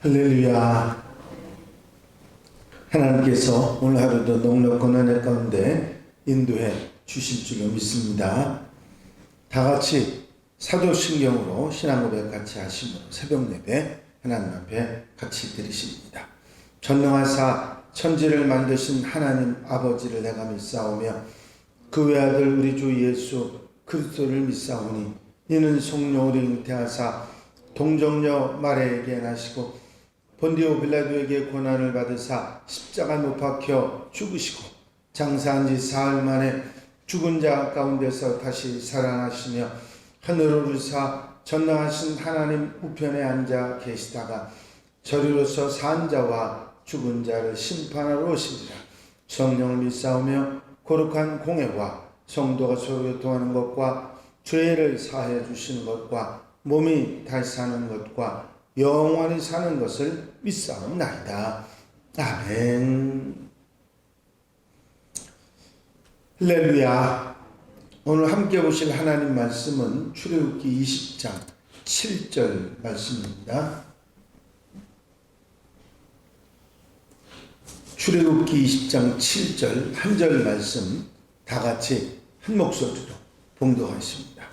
할렐루야. 하나님께서 오늘 하루도 넉넉한 은혜 가운데 인도해 주실 줄로 믿습니다. 다 같이 사도신경으로 신앙고백 같이 하심으로 새벽 예배 하나님 앞에 같이 드리십니다. 전능하사 천지를 만드신 하나님 아버지를 내가 믿사오며 그 외아들 우리 주 예수 그리스도를 믿사오니 이는 성령으로 잉태하사 동정녀 마리아에게 나시고 본디오 빌라도에게 고난을 받으사 십자가 못 박혀 죽으시고 장사한 지 사흘 만에 죽은 자 가운데서 다시 살아나시며 하늘로 오르사 전능하신 하나님 우편에 앉아 계시다가 저리로서 산 자와 죽은 자를 심판하러 오시리라. 성령을 믿사오며 거룩한 공회와 성도가 서로 교통하는 것과 죄를 사해 주시는 것과 몸이 다시 사는 것과 영원히 사는 것을 믿사옵나이다. 아멘. 할렐루야. 오늘 함께 보실 하나님 말씀은 출애굽기 20장 7절 말씀입니다. 출애굽기 20장 7절 한 절 말씀 다 같이 한 목소리로 봉독하겠습니다.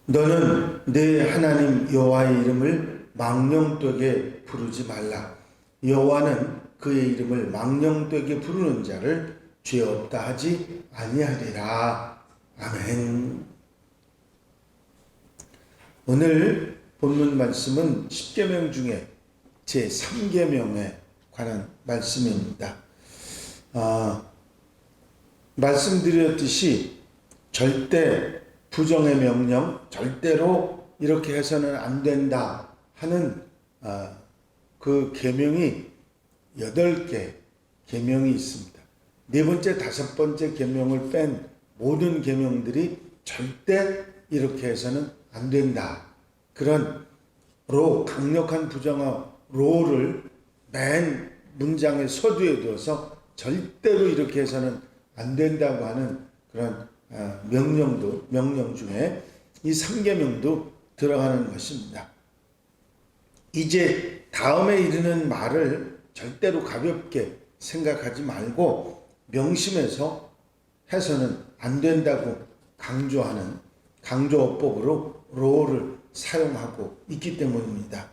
너는 내 하나님 여호와의 이름을 망령되게 부르지 말라. 여호와는 그의 이름을 망령되게 부르는 자를 죄 없다 하지 아니하리라. 아멘. 오늘 본문 말씀은 10계명 중에 제 3계명에 관한 말씀입니다. 말씀드렸듯이 절대 부정의 명령, 절대로 이렇게 해서는 안 된다 하는 그 계명이 8개 계명이 있습니다. 네 번째, 다섯 번째 계명을 뺀 모든 계명들이 절대 이렇게 해서는 안 된다. 그런 강력한 부정어 로를 맨 문장의 서두에 두어서 절대로 이렇게 해서는 안 된다고 하는 그런 명령 중에 이 3계명도 들어가는 것입니다. 이제 다음에 이르는 말을 절대로 가볍게 생각하지 말고 명심해서 해서는 안 된다고 강조하는 강조어법으로 로를 사용하고 있기 때문입니다.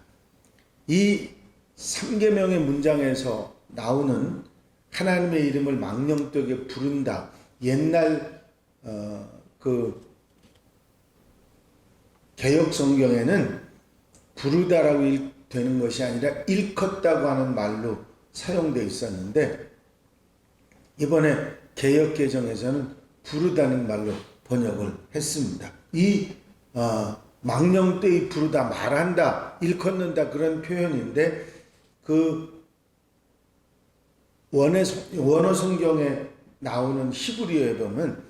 이 3계명의 문장에서 나오는 하나님의 이름을 망령되게 부른다. 옛날 그 개역 성경에는 부르다라고 되는 것이 아니라 일컫다고 하는 말로 사용되어 있었는데 이번에 개역 개정에서는 부르다는 말로 번역을 했습니다. 이 망령되이 부르다, 말한다, 일컫는다 그런 표현인데 그 원어 성경에 나오는 히브리어에 보면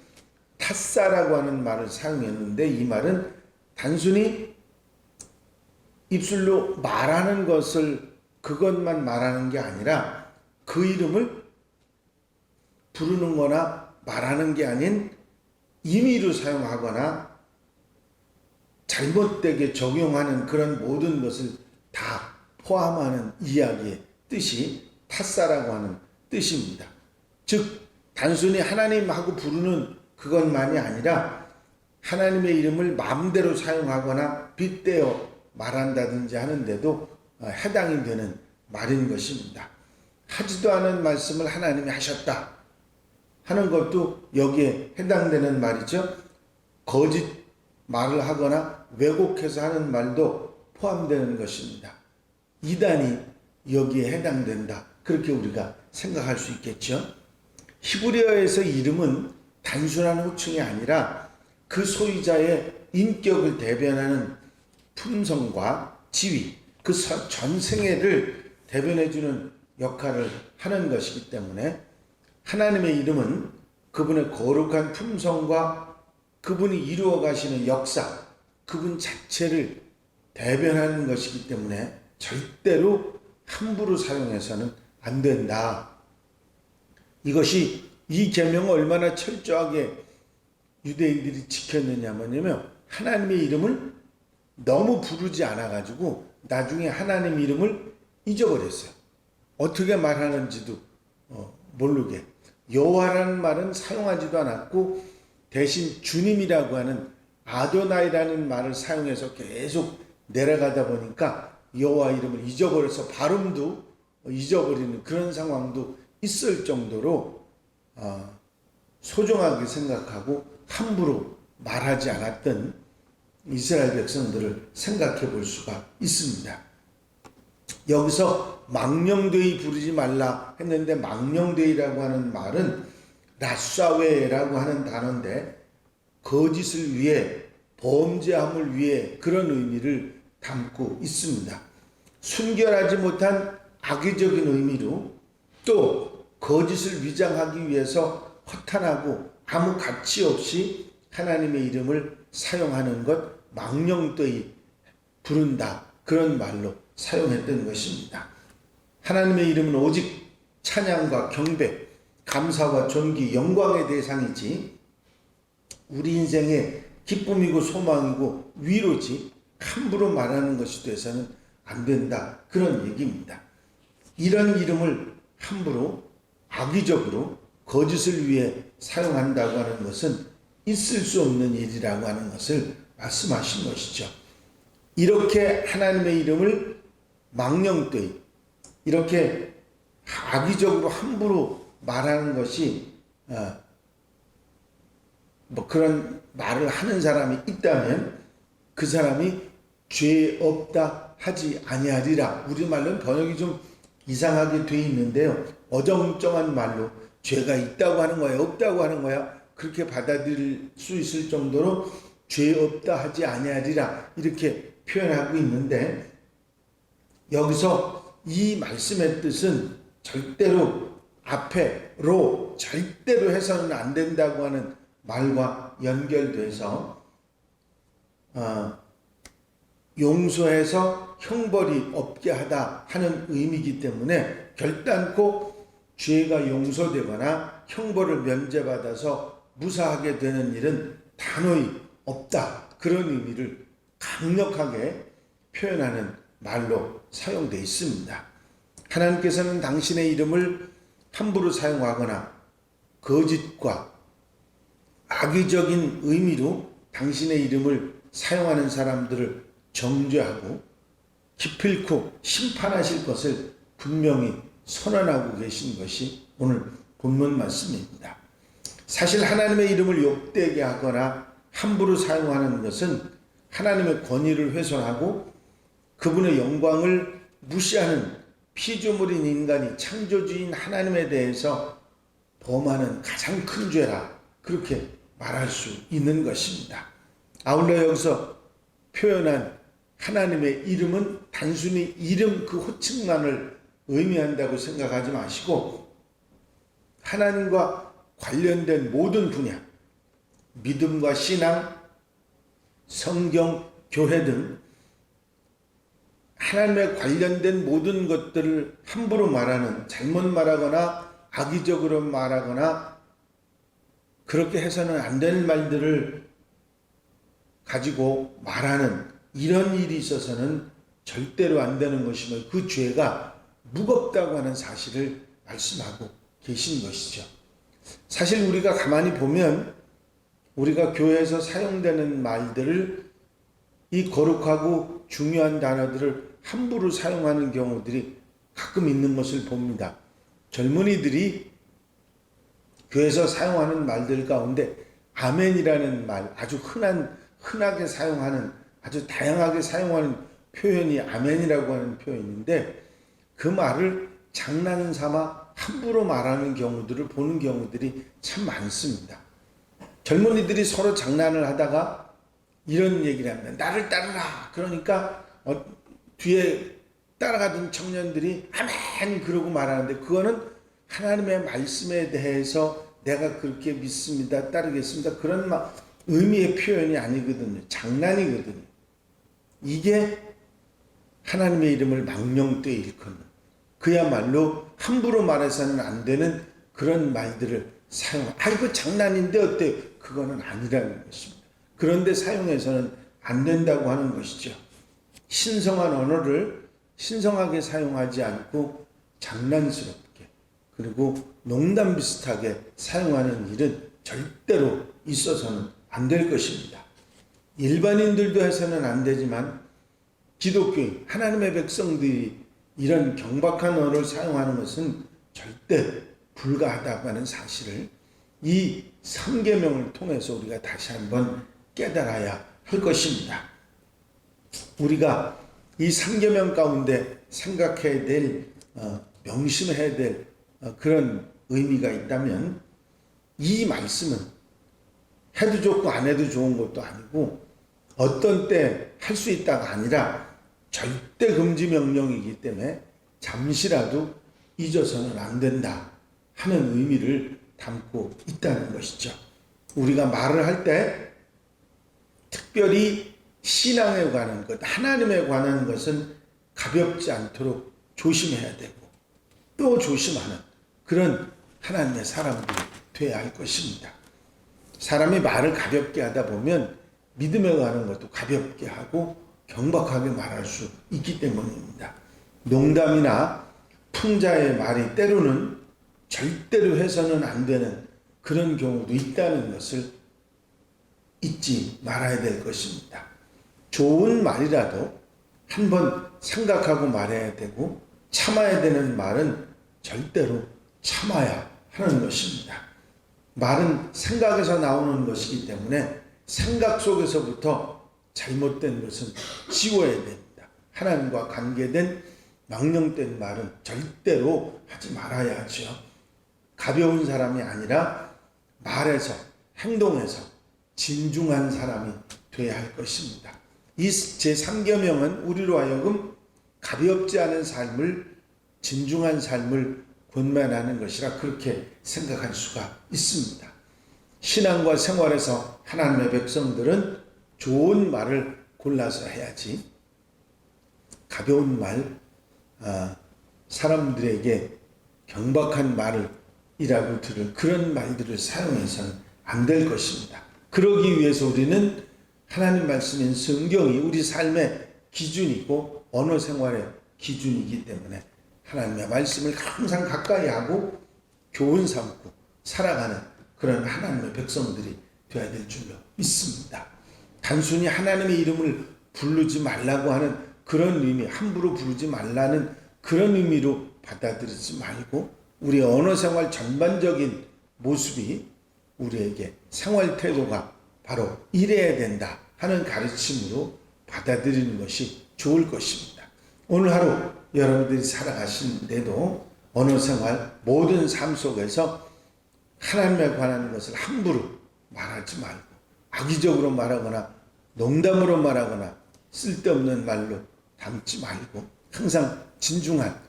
타사라고 하는 말을 사용했는데 이 말은 단순히 입술로 말하는 것을 그것만 말하는 게 아니라 그 이름을 부르는 거나 말하는 게 아닌 임의로 사용하거나 잘못되게 적용하는 그런 모든 것을 다 포함하는 이야기의 뜻이 타사라고 하는 뜻입니다. 즉 단순히 하나님하고 부르는 그것만이 아니라 하나님의 이름을 마음대로 사용하거나 빗대어 말한다든지 하는데도 해당이 되는 말인 것입니다. 하지도 않은 말씀을 하나님이 하셨다 하는 것도 여기에 해당되는 말이죠. 거짓 말을 하거나 왜곡해서 하는 말도 포함되는 것입니다. 이단이 여기에 해당된다. 그렇게 우리가 생각할 수 있겠죠. 히브리어에서 이름은 단순한 호칭이 아니라 그 소유자의 인격을 대변하는 품성과 지위, 그 전생애를 대변해주는 역할을 하는 것이기 때문에 하나님의 이름은 그분의 거룩한 품성과 그분이 이루어 가시는 역사, 그분 자체를 대변하는 것이기 때문에 절대로 함부로 사용해서는 안 된다. 이것이 이 계명을 얼마나 철저하게 유대인들이 지켰느냐면요, 하나님의 이름을 너무 부르지 않아가지고 나중에 하나님 이름을 잊어버렸어요. 어떻게 말하는지도 모르게. 여호와라는 말은 사용하지도 않았고 대신 주님이라고 하는 아도나이라는 말을 사용해서 계속 내려가다 보니까 여호와 이름을 잊어버려서 발음도 잊어버리는 그런 상황도 있을 정도로 소중하게 생각하고 함부로 말하지 않았던 이스라엘 백성들을 생각해 볼 수가 있습니다. 여기서 망령되이 부르지 말라 했는데, 망령되이라고 하는 말은 라싸웨라고 하는 단어인데 거짓을 위해, 범죄함을 위해 그런 의미를 담고 있습니다. 순결하지 못한 악의적인 의미로, 또 거짓을 위장하기 위해서 허탄하고 아무 가치 없이 하나님의 이름을 사용하는 것, 망령되이 부른다, 그런 말로 사용했던 것입니다. 하나님의 이름은 오직 찬양과 경배, 감사와 존귀, 영광의 대상이지 우리 인생의 기쁨이고 소망이고 위로지 함부로 말하는 것이 돼서는 안 된다, 그런 얘기입니다. 이런 이름을 함부로 악의적으로 거짓을 위해 사용한다고 하는 것은 있을 수 없는 일이라고 하는 것을 말씀하신 것이죠. 이렇게 하나님의 이름을 망령되이 이렇게 악의적으로 함부로 말하는 것이 그런 말을 하는 사람이 있다면 그 사람이 죄 없다 하지 아니하리라. 우리말로는 번역이 좀 이상하게 돼 있는데요, 어정쩡한 말로 죄가 있다고 하는 거야, 없다고 하는 거야, 그렇게 받아들일 수 있을 정도로 죄 없다 하지 아니하리라 이렇게 표현하고 있는데, 여기서 이 말씀의 뜻은 절대로 앞에로 절대로 해서는 안 된다고 하는 말과 연결돼서 용서해서 형벌이 없게 하다 하는 의미이기 때문에 결단코 죄가 용서되거나 형벌을 면제받아서 무사하게 되는 일은 단호히 없다, 그런 의미를 강력하게 표현하는 말로 사용되어 있습니다. 하나님께서는 당신의 이름을 함부로 사용하거나 거짓과 악의적인 의미로 당신의 이름을 사용하는 사람들을 정죄하고 기필코 심판하실 것을 분명히 선언하고 계신 것이 오늘 본문 말씀입니다. 사실 하나님의 이름을 욕되게 하거나 함부로 사용하는 것은 하나님의 권위를 훼손하고 그분의 영광을 무시하는 피조물인 인간이 창조주인 하나님에 대해서 범하는 가장 큰 죄라, 그렇게 말할 수 있는 것입니다. 아울러 여기서 표현한 하나님의 이름은 단순히 이름 그 호칭만을 의미한다고 생각하지 마시고 하나님과 관련된 모든 분야, 믿음과 신앙, 성경, 교회 등 하나님에 관련된 모든 것들을 함부로 말하는, 잘못 말하거나 악의적으로 말하거나 그렇게 해서는 안 될 말들을 가지고 말하는 이런 일이 있어서는 절대로 안 되는 것이며 그 죄가 무겁다고 하는 사실을 말씀하고 계신 것이죠. 사실 우리가 가만히 보면 우리가 교회에서 사용되는 말들을, 이 거룩하고 중요한 단어들을 함부로 사용하는 경우들이 가끔 있는 것을 봅니다. 젊은이들이 교회에서 사용하는 말들 가운데 아멘이라는 말, 아주 흔하게 사용하는, 아주 다양하게 사용하는 표현이 아멘이라고 하는 표현인데, 그 말을 장난 삼아 함부로 말하는 경우들을 보는 경우들이 참 많습니다. 젊은이들이 서로 장난을 하다가 이런 얘기를 합니다. 나를 따르라. 그러니까 뒤에 따라가던 청년들이 아멘 그러고 말하는데, 그거는 하나님의 말씀에 대해서 내가 그렇게 믿습니다, 따르겠습니다, 그런 의미의 표현이 아니거든요. 장난이거든요. 이게 하나님의 이름을 망령되이 일컫는, 그야말로 함부로 말해서는 안 되는 그런 말들을 이거 장난인데 어때? 그거는 아니라는 것입니다. 그런데 사용해서는 안 된다고 하는 것이죠. 신성한 언어를 신성하게 사용하지 않고 장난스럽게 그리고 농담 비슷하게 사용하는 일은 절대로 있어서는 안 될 것입니다. 일반인들도 해서는 안 되지만 기독교인, 하나님의 백성들이 이런 경박한 언어를 사용하는 것은 절대 불가하다고 하는 사실을 이 3계명을 통해서 우리가 다시 한번 깨달아야 할 것입니다. 우리가 이 3계명 가운데 생각해야 될, 명심해야 될 그런 의미가 있다면 이 말씀은 해도 좋고 안 해도 좋은 것도 아니고 어떤 때 할 수 있다가 아니라 절대 금지 명령이기 때문에 잠시라도 잊어서는 안 된다 하는 의미를 담고 있다는 것이죠. 우리가 말을 할 때 특별히 신앙에 관한 것, 하나님에 관한 것은 가볍지 않도록 조심해야 되고 또 조심하는 그런 하나님의 사람들이 되어야 할 것입니다. 사람이 말을 가볍게 하다 보면 믿음에 관한 것도 가볍게 하고 경박하게 말할 수 있기 때문입니다. 농담이나 풍자의 말이 때로는 절대로 해서는 안 되는 그런 경우도 있다는 것을 잊지 말아야 될 것입니다. 좋은 말이라도 한번 생각하고 말해야 되고 참아야 되는 말은 절대로 참아야 하는 것입니다. 말은 생각에서 나오는 것이기 때문에 생각 속에서부터 잘못된 것은 지워야 됩니다. 하나님과 관계된 망령된 말은 절대로 하지 말아야 하죠. 가벼운 사람이 아니라 말에서 행동에서 진중한 사람이 되어야 할 것입니다. 이 제3계명은 우리로 하여금 가볍지 않은 삶을 진중한 삶을 권면하는 것이라 그렇게 생각할 수가 있습니다. 신앙과 생활에서 하나님의 백성들은 좋은 말을 골라서 해야지 가벼운 말, 사람들에게 경박한 말이라고 들을 그런 말들을 사용해서는 안 될 것입니다. 그러기 위해서 우리는 하나님 말씀인 성경이 우리 삶의 기준이고 언어 생활의 기준이기 때문에 하나님의 말씀을 항상 가까이 하고 교훈 삼고 살아가는 그런 하나님의 백성들이 되어야 될 줄로 믿습니다. 단순히 하나님의 이름을 부르지 말라고 하는 그런 의미, 함부로 부르지 말라는 그런 의미로 받아들이지 말고 우리 언어 생활 전반적인 모습이 우리에게 생활 태도가 바로 이래야 된다 하는 가르침으로 받아들이는 것이 좋을 것입니다. 오늘 하루 여러분들이 살아가시는데도 언어 생활 모든 삶 속에서 하나님에 관한 것을 함부로 말하지 말고 악의적으로 말하거나 농담으로 말하거나 쓸데없는 말로 담지 말고 항상 진중한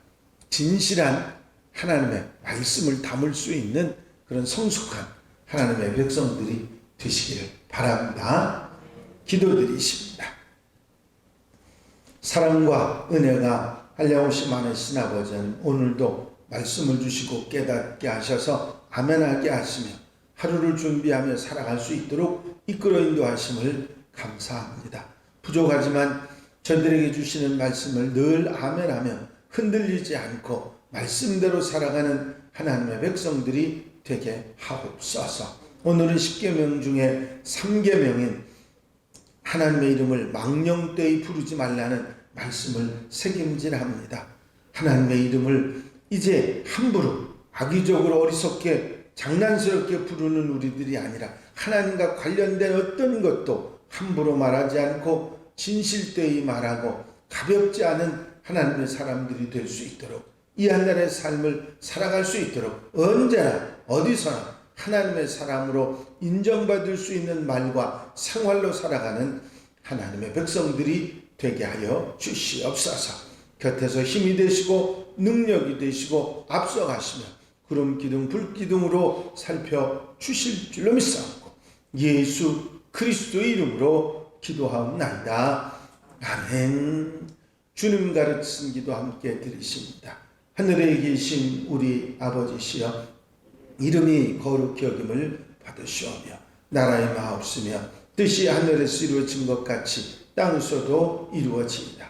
진실한 하나님의 말씀을 담을 수 있는 그런 성숙한 하나님의 백성들이 되시기를 바랍니다. 기도드리십니다. 사랑과 은혜가 한량없이 많으신 아버지는 오늘도 말씀을 주시고 깨닫게 하셔서 아멘하게 하시며 하루를 준비하며 살아갈 수 있도록 이끌어 인도하심을 감사합니다. 부족하지만 저들에게 주시는 말씀을 늘 아멘하며 흔들리지 않고 말씀대로 살아가는 하나님의 백성들이 되게 하옵소서. 오늘은 10계명 중에 3계명인 하나님의 이름을 망령되이 부르지 말라는 말씀을 새김질합니다. 하나님의 이름을 이제 함부로 악의적으로 어리석게 장난스럽게 부르는 우리들이 아니라 하나님과 관련된 어떤 것도 함부로 말하지 않고 진실되이 말하고 가볍지 않은 하나님의 사람들이 될 수 있도록 이 한날의 삶을 살아갈 수 있도록 언제나 어디서나 하나님의 사람으로 인정받을 수 있는 말과 생활로 살아가는 하나님의 백성들이 되게 하여 주시옵소서. 곁에서 힘이 되시고 능력이 되시고 앞서가시며 구름 기둥 불 기둥으로 살펴 주실 줄로 믿사옵고 예수 그리스도의 이름으로 기도하옵나이다. 아멘. 주님 가르치신 기도 함께 드리십니다. 하늘에 계신 우리 아버지시여 이름이 거룩히 여김을 받으시오며 나라의 마옵시며 뜻이 하늘에서 이루어진 것 같이 땅에서도 이루어지이다.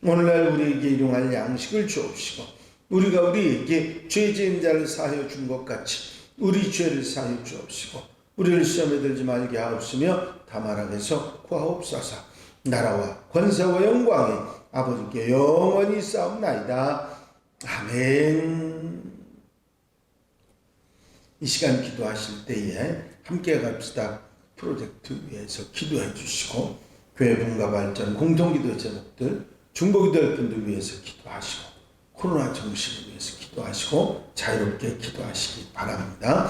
오늘날 우리에게 일용할 양식을 주옵시고 우리가 우리에게 죄 지은 자를 사하여 준 것 같이 우리 죄를 사하여 주옵시고 우리를 시험에 들지 말게 하옵시며 다만 악에서 구하옵소서. 나라와 권세와 영광이 아버지께 영원히 싸움나이다. 아멘. 이 시간 기도하실 때에 함께 갑시다 프로젝트 위해서 기도해 주시고 교회 분과 발전 공동기도 제목들 중보기도할 분들 위해서 기도하시고 코로나 정신을 위해서 기도하시고 자유롭게 기도하시기 바랍니다.